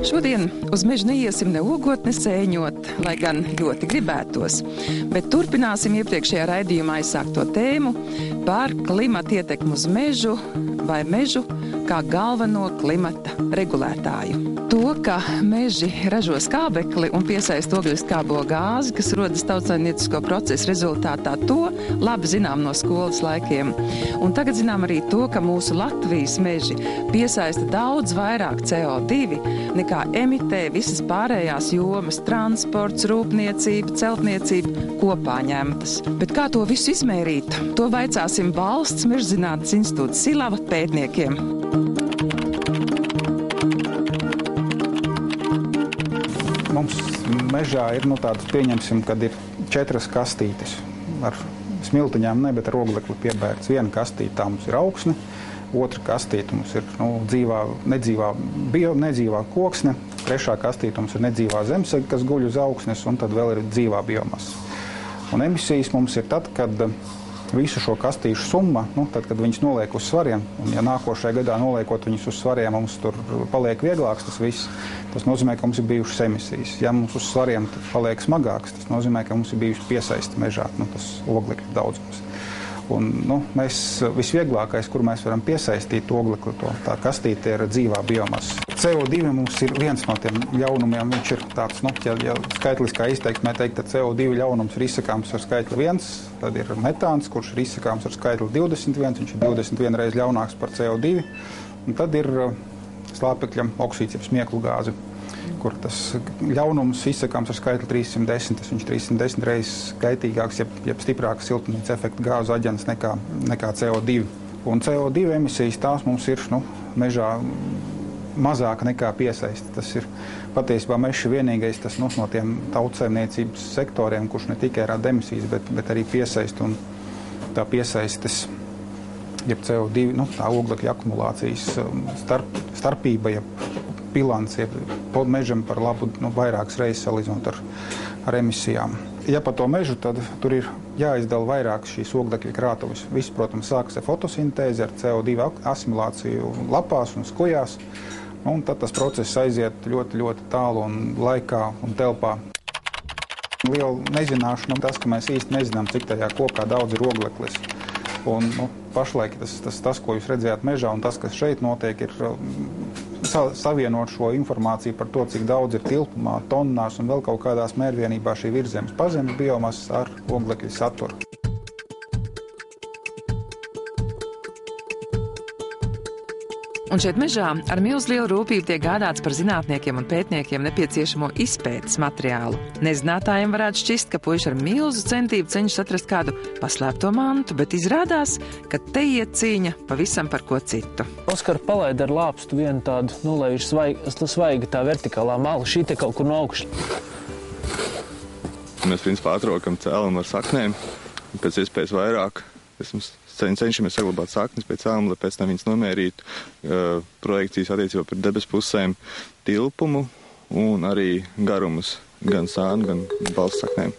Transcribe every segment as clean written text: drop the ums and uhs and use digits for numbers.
Šodien uz mežu neiesim ne ogotni sēņot, lai gan ļoti gribētos, bet turpināsim iepriekšējā raidījumā aizsākto tēmu par klimata ietekmu uz mežu vai mežu kā galveno klimata regulētāju. To, ka meži ražo skābekli un piesaista ogliskābo gāzi, kas rodas tautsaimniecisko procesu rezultātā, to labi zinām no skolas laikiem. Un tagad zinām arī to, ka mūsu Latvijas meži piesaista daudz vairāk CO2 nekā emitē visas pārējās jomas - transports, rūpniecība, celtniecība kopā ņemtas. Bet kā to visu izmērīt? To vaicāsim Valsts Mežzinātnes institūta Silava pētniekiem. Mums mežā ir tādas, pieņemsim, kad ir 4 kastītes. Ar smiltiņām ne, bet ar oglekli piebērts. Viena kastīte tā mums ir augsne, otra kastīte mums ir nedzīvā koksne, trešā kastīte mums ir nedzīvā zemsega, kas guļ uz augsnes, un tad vēl ir dzīvā biomasa. Un emisijas mums ir tad, kad visu šo kastīšu summa, tad, kad viņas noliek uz svariem, un ja nākošajā gadā noliekot viņas uz svariem, mums tur paliek vieglāks tas viss, tas nozīmē, ka mums ir bijušas emisijas. Ja mums uz svariem paliek smagāks, tas nozīmē, ka mums ir bijuši piesaisti mežā, tas oglekļa daudzums. Un, mēs visvieglākais, kur mēs varam piesaistīt oglekli, tā kastīte ir dzīvā biomasa. CO2 mums ir viens no tiem ļaunumiem. Viņš ir tāds, ja skaitliskā izteiksmē teikt, ka CO2 ļaunums ir izsakāms ar skaitli 1, tad ir metāns, kurš ir izsakāms ar skaitli 21, viņš ir 21 reiz ļaunāks par CO2, un tad ir slāpekļa oksīds, jeb smieklu gāze, kur tas ļaunums izsakāms ar skaitli 310, viņš 310 reizes kaitīgāks, jeb stiprāks siltumnīca efekta gāzu aģents nekā CO2. Un CO2 emisijas tās mums ir mežā mazāk nekā piesaisti. Tas ir patiesībā mežs vienīgais tas no tiem tautsaimniecības sektoriem, kurš ne tikai rada emisijas, bet arī piesaist. Un tā piesaistes, jeb CO2, tā oglekļa akumulācijas starpība, jeb bilants, jeb mežam par labu vairākas reizes salīdzinot ar emisijām. Ja pa to mežu, tad tur ir jāizdala vairāk šīs oglekļa krātuves. Viss, protams, sākas ar fotosintēzi, ar CO2 asimilāciju lapās un skujās. Un tad tas process aiziet ļoti, ļoti tālu un laikā un telpā. Liela nezināšana tas, ka mēs īsti nezinām, cik tajā kokā daudz ir ogleklis. Un pašlaik tas, ko jūs redzējāt mežā, un tas, kas šeit notiek, ir savienot šo informāciju par to, cik daudz ir tilpumā, tonnās un vēl kaut kādās mērvienībā šī virzemes pazemes biomasas ar oglekļa saturu. Un šeit mežā ar milzu lielu rūpību tiek gādāts par zinātniekiem un pētniekiem nepieciešamo izpētes materiālu. Nezinātājiem varētu šķist, ka puiši ar milzu centību cenšas atrast kādu paslēpto mantu, bet izrādās, ka te iet cīņa pavisam par ko citu. Oskar palaida ar lāpstu vienu tādu, lai ir svaiga tā vertikālā mala, šī te kaut kur no augšas. Mēs principā atrokam cēlumu ar saknēm, pēc iespējas vairāk. Cenšamies saglabāt saknes pēc cēluma, lai pēc tam viņas nomērītu projekcijas attiecībā par debesu pusēm, tilpumu un arī garumus, gan sānu, gan balstu saknēm.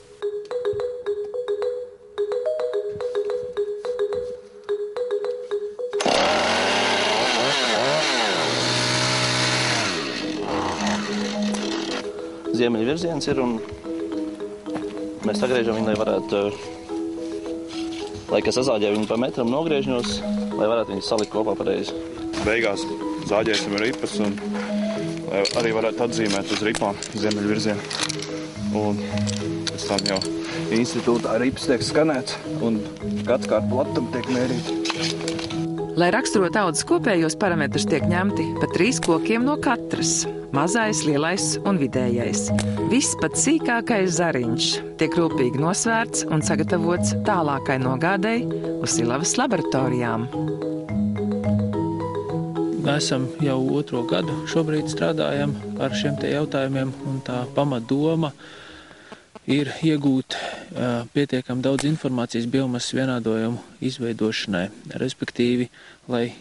Ziemeļu virziens ir, un mēs sagriežam viņu, lai varētu, lai kas sazāģē viņu pa metram nogriežņos, lai varētu viņus salikt kopā pareizi. Beigās zāģēsim ripas un arī varētu atzīmēt uz ripām ziemeļu virzienu. Un pēc tam jau institūtā ripas tiek skanēts un gadskārt platam tiek mērīts. Lai raksturot audzes kopējos parametrus, tiek ņemti pa 3 kokiem no katras. Mazais, lielais un vidējais. Viss pat sīkākais zariņš tiek rūpīgi nosvērts un sagatavots tālākai nogādei uz Silavas laboratorijām. Esam jau 2. gadu šobrīd strādājam ar šiem te jautājumiem, un tā pamatdoma ir iegūt pietiekami daudz informācijas biomasas vienādojumu izveidošanai, respektīvi, lai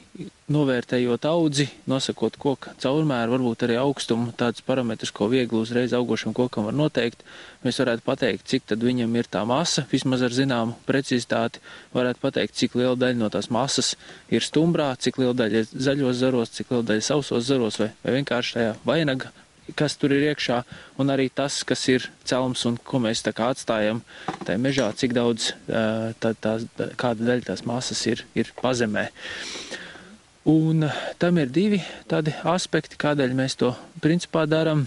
novērtējot audzi, nosakot koka caurmēru, varbūt arī augstumu, tādus parametrus, ko viegli uzreiz augošam kokam var noteikt, mēs varētu pateikt, cik tad viņam ir tā masa, vismaz ar zināmu precizitāti, varētu pateikt, cik liela daļa no tās masas ir stumbrā, cik liela daļa ir zaļos zaros, cik liela daļa sausos zaros vai vienkārši tajā vainaga kas tur ir iekšā, un arī tas, kas ir celms un ko mēs tā kā atstājam tajā mežā, cik daudz kāda daļa tās masas ir pazemē. Un tam ir divi tādi aspekti, kādēļ mēs to principā darām.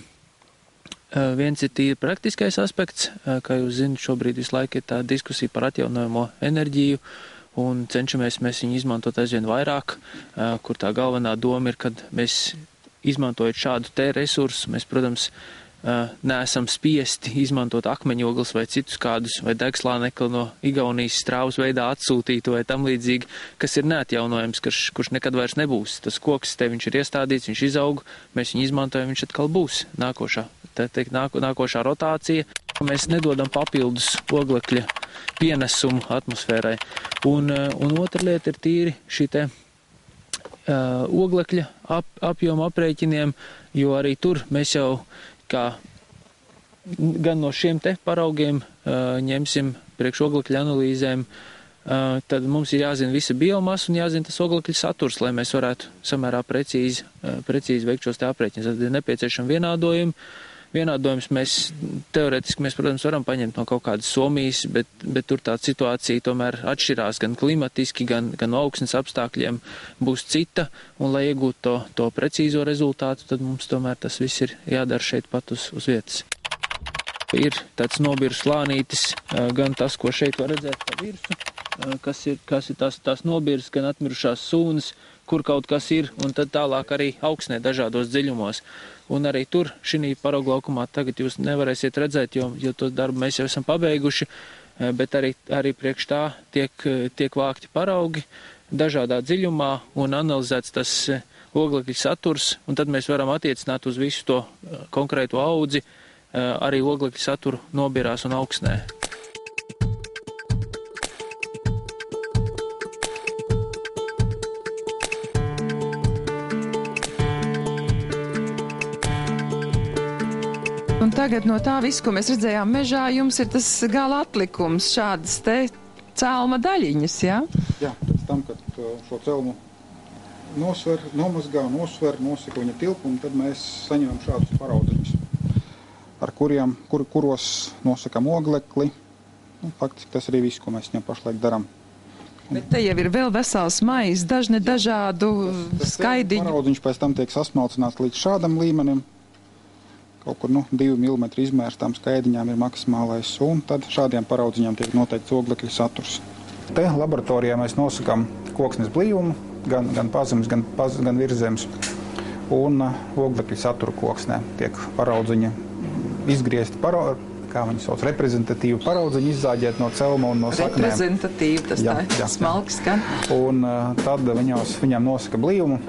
Viens ir tīri praktiskais aspekts, kā jūs zināt, šobrīd visu laiku ir tā diskusija par atjaunojamo enerģiju, un cenšamies mēs viņu izmantot aizvien vairāk, kur tā galvenā doma ir, kad mēs izmantojot šādu te resursu, mēs, protams, neesam spiesti izmantot akmeņogles vai citus kādus, vai degslānekli no Igaunijas strāvas veidā atsūtītu vai tam līdzīgi, kas ir neatjaunojams, kurš nekad vairs nebūs. Tas koks te viņš ir iestādīts, viņš izaug, mēs viņu izmantojam, viņš atkal būs nākošā rotācija. Mēs nedodam papildus oglekļa pienesumu atmosfērai. Un otra lieta ir tīri šī te oglekļa apjoma aprēķiniem, jo arī tur mēs jau gan no šiem te paraugiem ņemsim priekš oglekļa analīzēm, tad mums ir jāzina visa biomasa un jāzina tas oglekļa saturs, lai mēs varētu samērā precīzi veikt šos te aprēķinus. Tad ir nepieciešami vienādojumi. Vienādojums teorētiski mēs, protams, varam paņemt no kaut kādas Somijas, bet tur tā situācija tomēr atšķirās gan klimatiski, gan augsnes apstākļiem būs cita, un lai iegūtu to precīzo rezultātu, tad mums tomēr tas viss ir jādara šeit pat uz vietas. Ir tāds nobirs slānītis, gan tas, ko šeit var redzēt pa virsu, kas ir tās nobirs, gan atmirušās sūnas, kur kaut kas ir, un tad tālāk arī augsnē dažādos dziļumos. Un arī tur, šī paraugu laukumā, tagad jūs nevarēsiet redzēt, jo to darbu mēs jau esam pabeiguši, bet arī priekš tā tiek vākti paraugi dažādā dziļumā un analizēts tas oglekļa saturs, un tad mēs varam attiecināt uz visu to konkrēto audzi arī oglekļa saturu nobirās un augsnē. Un tagad no tā visu, ko mēs redzējām mežā, jums ir tas gala atlikums, šādas te celma daļiņas, jā? Jā, pēc tam, kad šo celmu nomazgā, nosaka viņa tilpumu, tad mēs saņemam šādus paraudziņus, ar kuros nosakam oglekli. Faktiski tas arī viss, ko mēs viņam pašlaik darām. Bet te jau ir vēl vesels maiz, dažādu skaidiņu. Paraudziņš pēc tam tiek sasmalcināts līdz šādam līmenim. Kaut kur 2 mm izmērs tām skaidiņām ir maksimālais, un tad šādiem paraudziņām tiek noteikts oglekļa saturs. Te laboratorijā mēs nosakām koksnes blīvumu, gan pazemes, gan virzemes, un oglekļa saturu koksnē tiek paraudziņi izgriezti, kā viņi sauc, reprezentatīvi paraudziņi izzāģēt no celma un no saknēm. Reprezentatīvi, tas tā smalki skan. Un tad viņām nosaka blīvumu.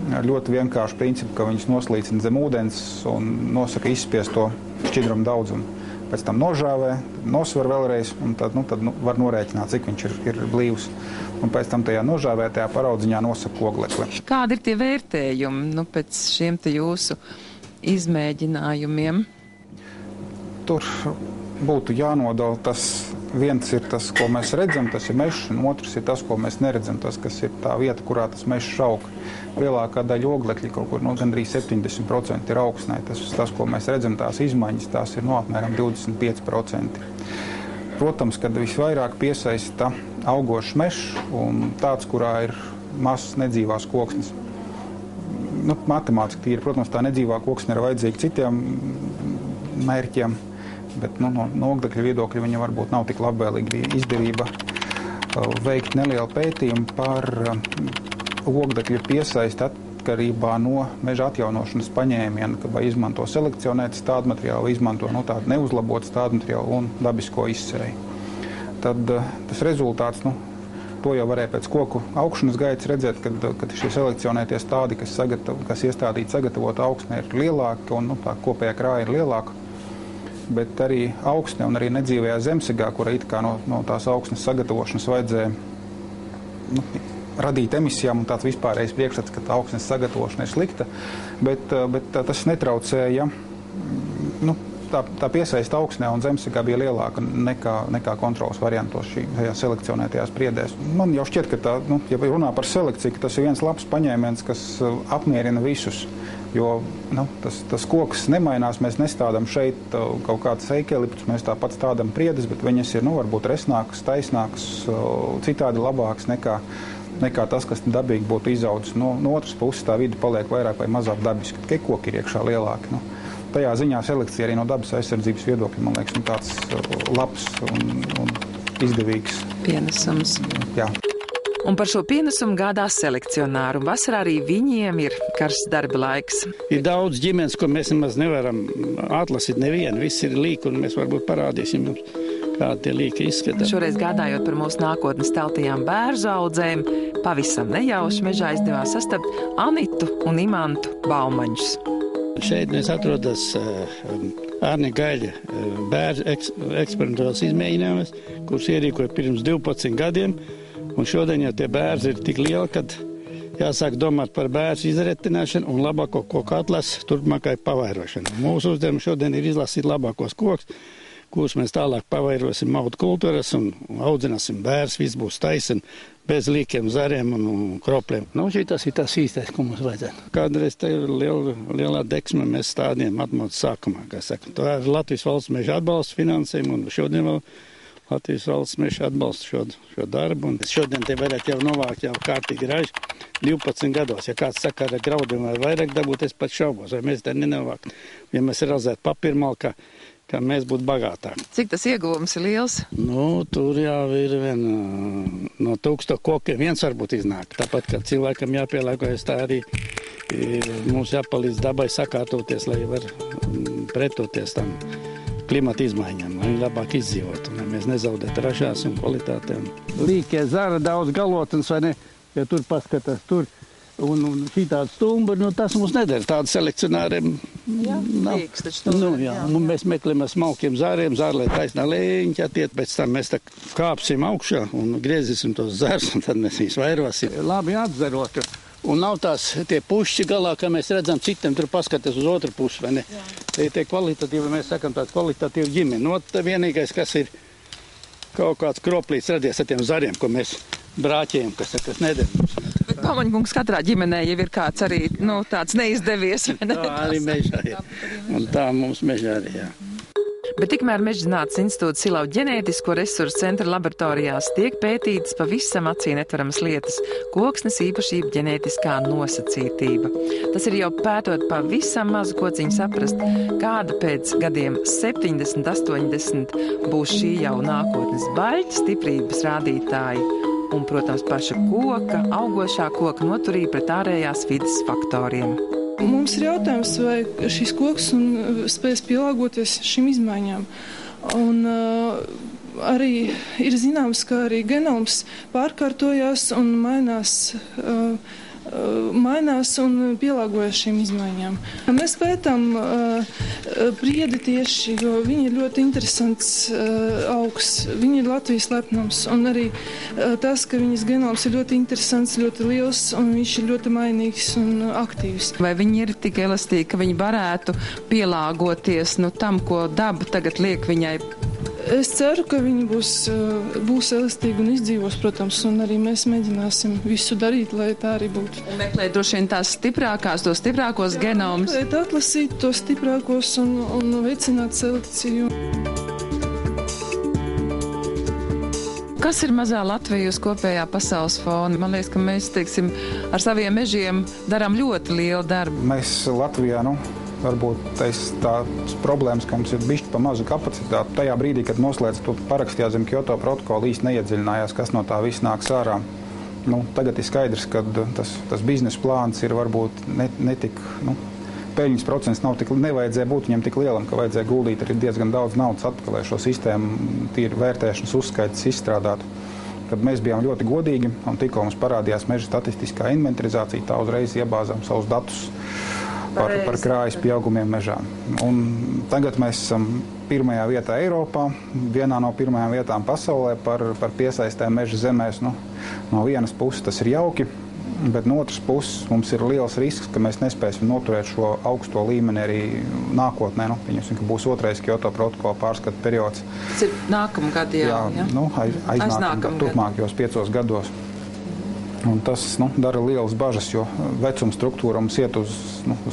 Ar ļoti vienkāršu principu, ka viņas noslīcina zem ūdens un nosaka izspiesto šķidrumu daudzumu. Pēc tam nožāvē, nosver vēlreiz, un tad var norēķināt, cik viņš ir blīvs. Un pēc tam tajā nožāvētajā paraudziņā nosaka oglekli. Kādi ir tie vērtējumi pēc šiem te jūsu izmēģinājumiem? Tur būtu jānodala tas. Viens ir tas, ko mēs redzam, tas ir mežs, un otrs ir tas, ko mēs neredzam, tas, kas ir tā vieta, kurā tas mežs aug. Lielākā daļa oglekļa, kaut kur gandrīz 70% ir augsnē. Tas, ko mēs redzam, tās izmaiņas, tās ir apmēram 25%. Protams, kad visvairāk piesaista augošs mežs un tāds, kurā ir mazs nedzīvās koksnes. Matemātiski tīri, protams, tā nedzīvā koksne ir vajadzīga citiem mērķiem. Bet no oglekļa viedokļa viņa varbūt nav tik labvēlīga izdevība veikt nelielu pētījumu par oglekļa piesaisti atkarībā no meža atjaunošanas paņēmiena, vai izmanto selekcionētu stādu materiālu, vai izmanto tādu neuzlabotu stādu materiālu un dabisko izsēju. Tad tas rezultāts, to jau varēja pēc koku augšanas gaitas redzēt, kad šie selekcionētie stādi, kas iestādīti sagatavot augsnē, ir lielāki un tā kopējā krāja ir lielāka. Bet arī augsne un arī nedzīvajā zemsegā, kura it kā no tās augsnes sagatavošanas vajadzēja radīt emisijām, un tāds vispārējais priekšstats, ka tā augsnes sagatavošana ir slikta, bet tas netraucēja, tā piesaista augsnē un zemsegā bija lielāka nekā kontrolas variantos šajās selekcionētajās priedēs. Man jau šķiet, ka ja runā par selekciju, ka tas ir viens labs paņēmiens, kas apmierina visus. Jo tas koks nemainās, mēs nestādām šeit kaut kāds eikeliptus, mēs tāpat stādām priedes, bet viņas ir varbūt resnākas, taisnākas, citādi labākas nekā tas, kas dabīgi būtu izaudzis. No otras puses tā vide paliek vairāk vai mazāk dabiski, tikai koki ir iekšā lielāki. Tajā ziņā selekcija arī no dabas aizsardzības viedokļa, man liekas, tāds labs un izdevīgs pienesums. Jā. Un par šo pienesumu gādā selekcionāru. Vasarā arī viņiem ir karsts darba laiks. Ir daudz ģimenes, ko mēs nemaz nevaram atlasīt nevienu. Viss ir līki, un mēs varbūt parādīsim jums, kādi tie līki izskatās. Šoreiz gādājot par mūsu nākotnes teltajām bērzu audzēm, pavisam nejauši mežā izdevās sastapt Anitu un Imantu Baumaņus. Šeit mēs atrodas Ārne Gaļa bērzu eksperimentāls izmēģinājums, kurus ierīkoja pirms 12 gadiem. Un šodien jau tie bērzi ir tik lieli, kad jāsāk domāt par bērzu izretināšanu un labāko koku atlasu turpmākai pavairošanu. Mūsu uzdevums šodien ir izlasīt labākos kokus, kurus mēs tālāk pavairosim audu kultūras un audzināsim bērzus. Viss būs taisni, bez līkiem, zariem un kropliem. Šitas ir tas īstais, ko mums vajadzētu. Kādreiz te ir lielā deksme, mēs stādījām atmodas sākumā, kā saka. Tā ir Latvijas valsts meža atbalsta finansējuma, un šodien vēl Latvijas valsts meža atbalsta šo darbu. Un šodien te varētu jau novākt jau kārtīgi raži 12 gados. Ja kāds saka, ar graudiem vai vairāk dabūt, es pat šaubos, vai mēs te nenovākt. Ja mēs razētu papirmalu, ka mēs būtu bagātāki. Cik tas ieguvums ir liels? Tur jau ir no 1000 kokiem viens varbūt iznāk. Tāpat, ka cilvēkam jāpielāgojas, tā arī mums jāpalīdz dabai sakārtoties, lai var pretoties tam klimata izmaiņām, lai viņi labāk izdzīvotu, lai mēs nezaudētu ražās un kvalitātē. Līkie zara daudz galotnes, vai ne, ja tur paskatās tur, un šī tāda stumba, tas mums nedara. Tāda selekcionāriem nav. Un mēs meklējam ar smalkiem zāriem, zārlē taisnā lēņķi attiet, pēc tam mēs tā kāpsim augšā un griezīsim tos zārs, un tad mēs viņus vairosim. Labi atzarot. Un nav tie pušķi galā, kā mēs redzam, citiem tur paskatās uz otru pusi, vai ne? Tie kvalitatīvi, mēs sakam, tāda kvalitatīva ģimene. Vienīgais, kas ir kaut kāds kroplīts radies ar tiem zariem, ko mēs brāķējam, kas nedara mums. Bet Baumaņkungs, katrā ģimenē jau ir kāds arī, tāds neizdevies, vai ne? Tā arī mežā, jā. Un tā mums mežā arī, jā. Bet tikmēr Mežzinātnes institūta Silau ģenētisko resursu centra laboratorijās tiek pētītas pavisam acī netveramas lietas - koksnes īpašība, ģenētiskā nosacītība. Tas ir jau pētot pavisam mazu kociņu saprast, kāda pēc gadiem 70, 80 būs šī jau nākotnes baļķa stiprības rādītāji. Un, protams, paša koka, augošā koka noturība pret ārējās vides faktoriem. Mums ir jautājums, vai šis koks spēs pielāgoties šīm izmaiņām. Un arī ir zināms, ka arī genoms pārkārtojās un mainās un pielāgojas šīm izmaiņām. Mēs pētām priedi tieši, jo viņi ir ļoti interesants augs. Viņi ir Latvijas lepnums. Un arī tas, ka viņas genoms ir ļoti interesants, ļoti liels un viņš ir ļoti mainīgs un aktīvs. Vai viņi ir tik elastīgi, ka viņi varētu pielāgoties tam, ko daba tagad liek viņai? Es ceru, ka viņi būs elastīgi un izdzīvos, protams, un arī mēs mēģināsim visu darīt, lai tā arī būtu. Un meklēt droši vien tās stiprākās, tos stiprākos genomus. Atlasīt tos stiprākos un veicināt selekciju. Kas ir mazā Latvija uz kopējā pasaules fona? Man liekas, ka mēs, ar saviem mežiem darām ļoti lielu darbu. Mēs Latvijā, varbūt tās problēmas, ka mums ir bišķi pa mazu kapacitāti. Tajā brīdī, kad noslēdz to parakstījā zem Kyoto protokolu, īsti neiedziļinājās, kas no tā viss nāks ārā. Tagad ir skaidrs, ka tas biznesa plāns ir varbūt netik, peļņas procents nevajadzēja būt viņam tik lielam, ka vajadzēja guldīt arī diezgan daudz naudas atpakaļ, lai šo sistēmu tīri vērtēšanas uzskaitas izstrādātu. Kad mēs bijām ļoti godīgi un tikko mums parādījās meža statistiskā inventarizācija, tā uzreiz iebāzām savus datus par krājas pieaugumiem mežā. Un tagad mēs esam pirmajā vietā Eiropā, vienā no pirmajām vietām pasaulē par piesaistēm meža zemēs. No vienas puses tas ir jauki, bet no otras puses mums ir liels risks, ka mēs nespēsim noturēt šo augsto līmeni arī nākotnē. Pieņemsim, ka būs otrais Kyoto protokola pārskata periods. Tas ir nākamgad, jā? Aiznākamgad, turpmākajos 5 gados. Un tas dara lielas bažas, jo vecuma struktūra mums iet uz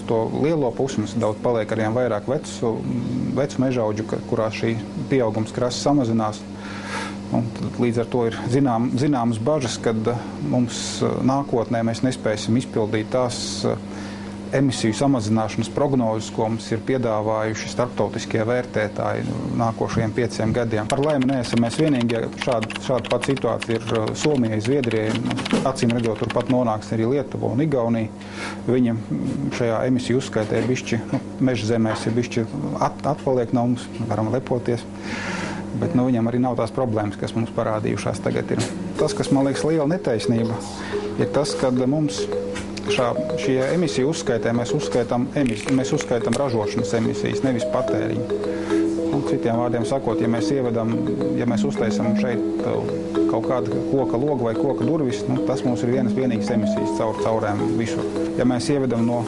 to lielo pusi. Mums daudz paliek arī vairāk vecu mežaudžu, kurā šī pieaugums krasa samazinās. Un līdz ar to ir zināmas bažas, kad mums nākotnē mēs nespēsim izpildīt tās emisiju samazināšanas prognozes, ko mums ir piedāvājuši starptautiskie vērtētāji nākošajiem 5 gadiem. Par laimi neesam mēs vienīgie. Šāda pat situācija ir Somijai, Zviedrijai. Acīm redzot, turpat nonāks arī Lietuva un Igaunija. Viņa šajā emisiju uzskaitē meža zemēs ir bišķi atpaliek no mums, varam lepoties. Bet viņam arī nav tās problēmas, kas mums parādījušās tagad ir. Tas, kas man liekas liela netaisnība, ir tas, kad mums šie emisiju uzskaitē mēs uzskaitām ražošanas emisijas, nevis patēriņu. Citiem vārdiem sakot, ja mēs uztaisam šeit kaut kādu koka logu vai koka durvis, tas mums ir vienīgas emisijas caurēm visur. Ja mēs ievedam no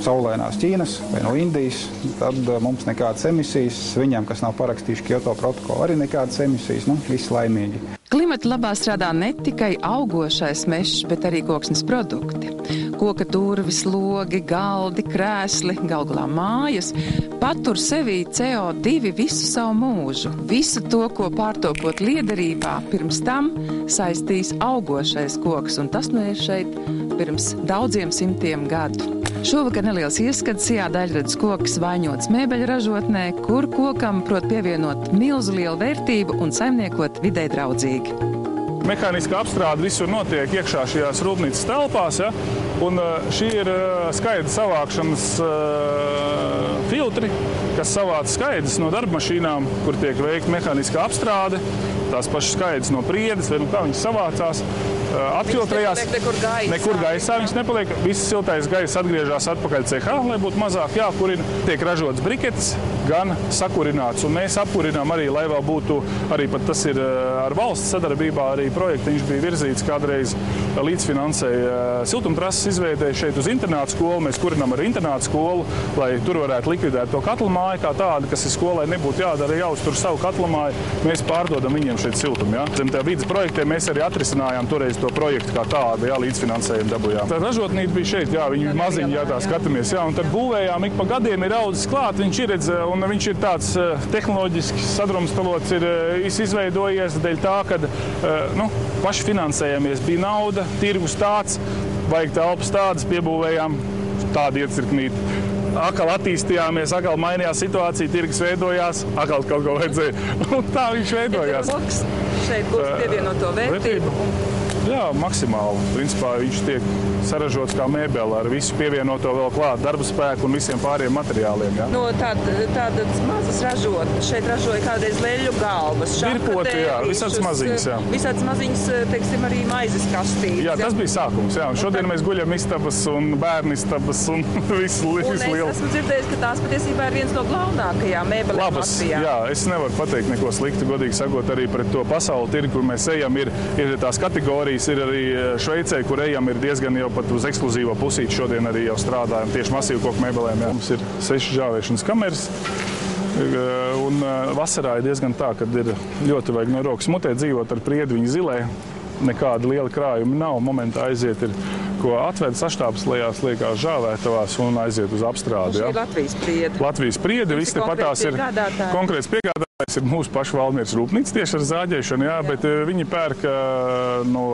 saulainās Ķīnas vai no Indijas, tad mums nekādas emisijas. Viņiem, kas nav parakstījuši Kyoto protokolu, arī nekādas emisijas. Visi laimīgi. Klimata labā strādā ne tikai augošais mežs, bet arī koksnes produkti. Koka durvis, logi, galdi, krēsli, galu galā mājas patur sevī CO2 visu savu mūžu. Visu to, ko pārtopot liederībā, pirms tam saistīs augošais koks, un tas ir šeit pirms daudziem simtiem gadu. Šovakar neliels ieskats Sijā daļradas koks vaņots mēbeļu ražotnē, kur kokam prot pievienot milzu lielu vērtību un saimniekot vidē draudzīgi. Mehāniskā apstrāde visur notiek iekšā šajās rūpnīcas telpās, ja? Un šī ir skaidra savākšanas filtri, kas savāc skaidrs no darba mašīnām, kur tiek veikta mehāniskā apstrāde, tās pašas skaidrs no priedes, vai kā viņas savācās, atfiltrējās. Nekur gaisā viņas nepaliek. Viss siltais gaiss atgriežas atpakaļ cehā, lai būtu mazāk jākurina. Tiek ražots briketes, gan sakurināts. Un mēs apkurinām arī, lai vēl būtu, arī pat tas ir ar valsts sadarbībā, arī projektiņš bija virzīts kādreiz līdzfinansēja siltumtrases izveidēja šeit uz internātu skolu. Mēs kurinām arī internātu skolu, lai tur varētu likvidēt to katlamāju kā tādu, kas ir skolai nebūtu jādara, jāuztur savu katlamāju. Mēs pārdodam viņiem šeit siltumu. Ja? Zem tā vidas projektiem mēs arī atrisinājām toreiz to projektu kā tādu, jā, līdzfinansējumu dabujām. Tā ražotnība bija šeit, jā, viņi maziņi, jā, tā skatāmies, jā, un tad būvējām ik pa gadiem ir audzis klāt, viņš ir tāds tehnoloģiski sadrumstalots, ir izveidojies dēļ tā, kad, paši finansējamies, bija nauda, tirgus tāds, vajag telpas tādas, piebūvējām tādu iecirknīti. Akal attīstījāmies, akal mainījās situācija, tirgus veidojās, akal kaut ko vajadzēja, un tā viņš veidojās. Šeit būs pievienoto vērtību. Jā, maksimāli. Principā viņš tiek saražots kā mēbele ar visu pievienoto vēl klāt darba spēku un visiem pāriem materiāliem. Jā. No tādas mazas ražotnes. Šeit ražoja kādreiz leļu galvas, šakatēlīšus. Jā, visāds maziņas, jā. Visāds maziņas, teiksim, arī maizes kastītes. Jā, tas bija sākums, jā. Un šodien mēs guļam istabas un bērnu istabas un visu lielu. Un es esmu dzirdējis, ka tās patiesībā ir viens no galvenākajām mēbelēm Latvijā. Jā, es nevaru pateikt neko sliktu, godīgi sakot, arī pret to pasauli tirgu, kur mēs ejam, ir tās kategorijas. Ir arī Šveicē, kur ejam, ir diezgan jau pat uz ekskluzīvo pusīti. Šodien arī jau strādājam tieši masīvu koku mēbelēm. Jā. Mums ir 6 žāvēšanas kameras. Un vasarā ir diezgan tā, kad ir ļoti vajag no rokas mutē dzīvot ar priedi, viņi zilē. Nekāda liela krājuma nav. Momentā aiziet ir, ko atved saštāpas lejās, liekās žāvētavās un aiziet uz apstrādi. Jā. Latvijas priede. Latvijas priede, viss te patās ir konkrēts piegādātājs. Ir mūsu pašu Valmieras rūpnīca tieši ar zāģēšanu, jā, bet viņi pērk no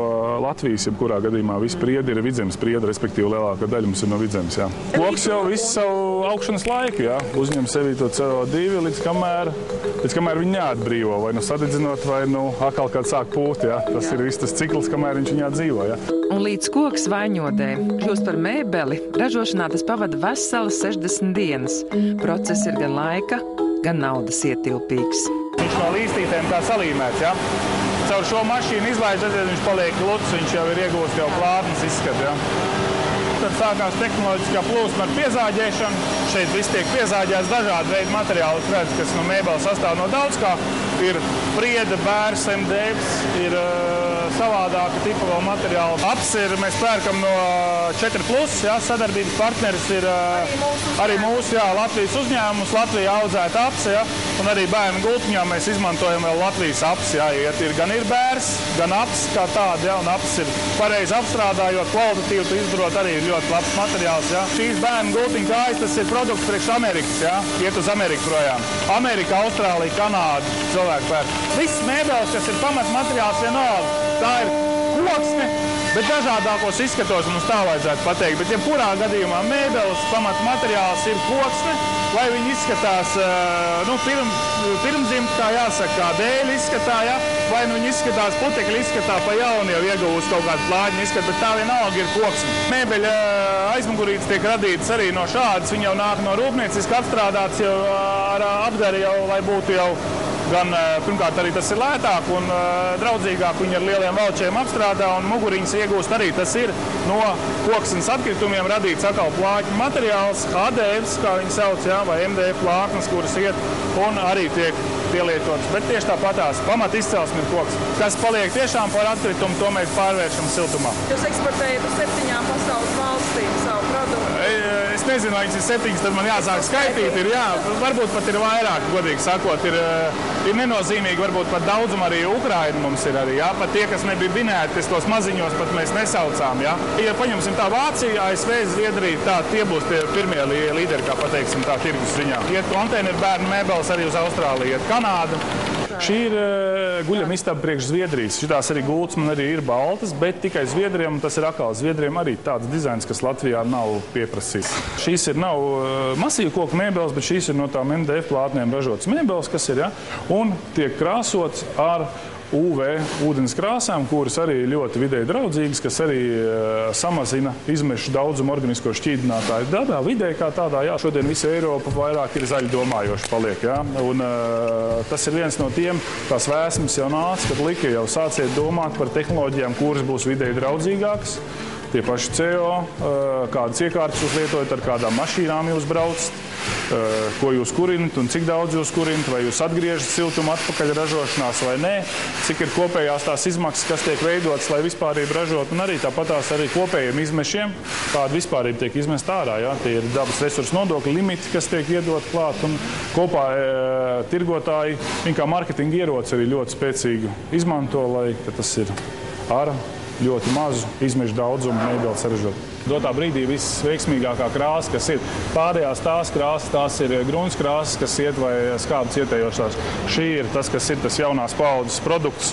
Latvijas, jebkurā gadījumā visu priedi ir Vidzemes priede, respektīvi lielākā daļa mums ir no Vidzemes, jā. Koks jau visu savu augšanas laiku, jā, uzņem sevī to CO2, līdz kamēr viņi neatbrīvo, vai sadedzinot, vai atkal kāds sāk pūt, jā. Tas ir viss tas cikls, kamēr viņš viņā dzīvo, jā. Un līdz koks vaņodē kļūst par mēbeli, ražošanā tas pavada veselas 60 dienas. Process ir gan laika, gan naudas ietilpīgs. Viņš no līstītēm tā salīmēts, ja? Caur šo mašīnu izlaiž, tad viņš paliek gluds, viņš jau ir iegūst jau plātnes izskatu, ja? Tad sākās tehnoloģiskā plūsma ar piezāģēšanu. Šeit viss tiek piezāģēts dažādi veidi materiāli, kas no mēbeles sastāv no daudz kā. Ir priede, bērs, MDFs, ir savādāka tipa vēl materiāli. Aps mēs pērkam no 4+, jā, sadarbības partneris ir arī mūsu, jā, Latvijas uzņēmums, Latvijā audzēta aps, jā. Un arī bērnu gultiņā mēs izmantojam vēl Latvijas apsi, jā, gan ir bērs, gan aps kā tāda, jā, un aps ir pareizi apstrādājot, kvalitatīvi, tu izdarot arī ļoti labs materiāls, jā. Šīs bērnu gultiņu kājas, tas ir produkts priekš Amerikas, jā, iet uz Ameriku projām. Amerika, Austrālija, Kanāda, cilvēku pēr. Viss mēbeles, kas ir pamatmateriāls vienalga, tā ir koksne, bet dažādākos izskatos mums tā vajadzētu pateikt. Bet jebkurā gadījumā mēbeles pamatmateriāls ir koksne, lai viņi izskatās, pirmzimt, kā jāsaka, kā dēļ izskatā, ja? Vai viņi izskatās putekļi izskatā pa jaunu, jau iegūst kaut kādu plāņu izskatu, bet tā vienalga ir koksne. Mēbeļa aizmugurītes tiek radītas arī no šādas, viņi jau nāk no rūpnieciski apstrādāts jau ar apgari jau, lai būtu jau gan, pirmkārt, arī tas ir lētāk un draudzīgāk, viņi ar lieliem valčiem apstrādā un muguriņas iegūst arī. Tas ir no koksnes atkritumiem radīts atkal plāķu materiāls, HDFs, kā viņi sauc, jā, vai MDF plāknes, kuras iet un arī tiek pielietotas. Bet tieši tāpatās pamat izcelsme ir koks. Kas paliek tiešām par atkritumu, to mēs pārvēršam siltumā. Jūs eksportējat uz 7 pasaules valstīm savu produktu? Es nezinu, vai viņas ir 7, tad man jāsāk skaitīt. Jā, varbūt pat ir vairāk, godīgi sakot. Ir nenozīmīgi, varbūt pat daudzum arī Ukraina mums ir arī, jā. Pat tie, kas nebija binēti, tos maziņos pat mēs nesaucām, jā. Ja paņemsim tā Vācija, ASV, Zviedrija, tā tie būs tie pirmie līderi, kā pateiksim tā tirgus ziņā. Iet konteineru bērnu mēbeles arī uz Austrāliju, iet Kanādu. Šī ir guļama istaba priekš Zviedrijas. Šitās arī gultas man arī ir baltas, bet tikai Zviedriem, un tas ir atkal Zviedriem arī tāds dizains, kas Latvijā nav pieprasīts. Šīs nav masīvu koku mēbeles, bet šīs ir no tām MDF plātnēm ražotas mēbeles, kas ir, ja, un tiek krāsots ar UV ūdens krāsām, kuras arī ļoti vidēji draudzīgas, kas arī samazina izmešu daudzumu organisko šķīdinātāju dabā, vidē kā tādā, jā, šodien visa Eiropa vairāk ir zaļi domājoši paliek, jā, un tas ir viens no tiem, tās vēsmas jau nāca, kad lika jau sāciet domāt par tehnoloģijām, kuras būs vidēji draudzīgākas, tie paši CO, kādas iekārtas jūs lietojat, ar kādām mašīnām jūs braucat, ko jūs kurinat un cik daudz jūs kurinat, vai jūs atgriežat siltumu atpakaļ ražošanās vai nē, cik ir kopējās tās izmaksas, kas tiek veidotas, lai vispārību ražot, un arī tāpatās arī kopējiem izmešiem, kāda vispārība tiek izmest ārā, jā, tie ir dabas resursu nodokļu limiti, kas tiek iedot klāt, un kopā tirgotāji, viņi kā marketinga ieroci arī ļoti spēcīgi izmanto, lai tas ir ar ļoti mazu izmešu daudzumu mēbeles saražot. Dotā brīdī viss veiksmīgākā krāsa, kas ir pārējās tās krāsas, tās ir grunts krāsas, kas iet vai skābes ietējošās. Šī ir tas, kas ir tas jaunās paaudzes produkts.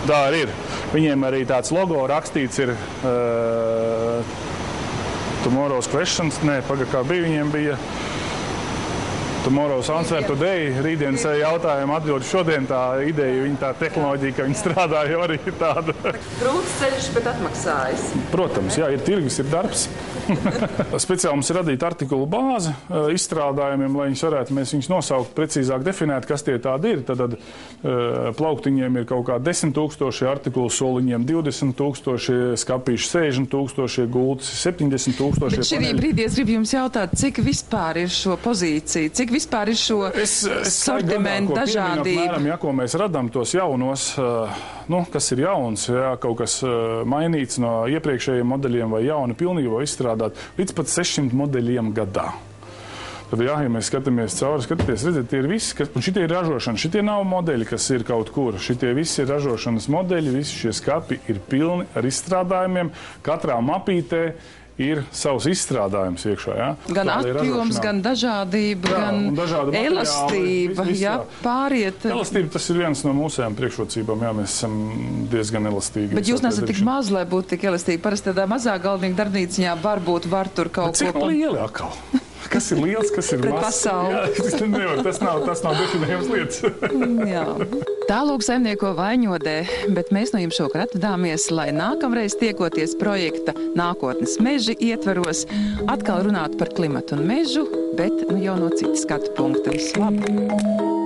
Tā ir. Viņiem arī tāds logo rakstīts ir Tomorrow's Questions, kā viņiem bija Tomorrow's Answer Today, rītdienas jautājumu atbildi šodien, tā ideja, viņa tā tehnoloģija, ka viņi strādā, jau arī ir tāda. Grūts ceļš, bet atmaksājas. Protams, jā, ir tirgus, ir darbs. Speciāli mums ir radīta artikulu bāze izstrādājumiem, lai mēs viņus nosaukt, precīzāk definēt, kas tie tādi ir. Tad plauktiņiem ir kaut kā 10 000, artikulu soliņiem 20 000, skapīši 60 000, gultas 70 000. Bet šī brīdī es gribu jums jautāt, cik vispār ir šo pozīciju, cik vispār ir šo sortimentu dažādību? Apmēram, ja, ko mēs radām tos jaunos, kas ir jauns, ja, kaut kas mainīts no iepriekšējiem modeļiem vai jauni pilnībā izstrādāt, līdz pat 600 modeļiem gadā. Tad, ja mēs skatāmies cauri, redziet, tie ir visi, un šitie ir ražošana, šitie nav modeļi, kas ir kaut kur. Šitie visi ir ražošanas modeļi, visi šie skapi ir pilni ar izstrādājumiem, katrā mapītē ir savs izstrādājums iekšā, jā. Gan apjoms, gan dažādība, jā, gan elastība, jā, pāriet. Elastība, tas ir viens no mūsējām priekšrocībām, jā, mēs esam diezgan elastīgi. Bet jūs nesat tik maz, lai būtu tik elastīgi. Parasti tādā mazā galvnieku darbnīciņā var tur kaut ko. Cik lieli atkal? Kas ir liels, kas ir mazs? Jā, tas nav definējums lietas. Jā. Tālūk saimnieko Vaņodē, bet mēs no jums šokar atvadāmies, lai nākamreiz tiekoties projekta Nākotnes meži ietvaros, atkal runāt par klimatu un mežu, bet jau no citas skatu punkta. Visu labu!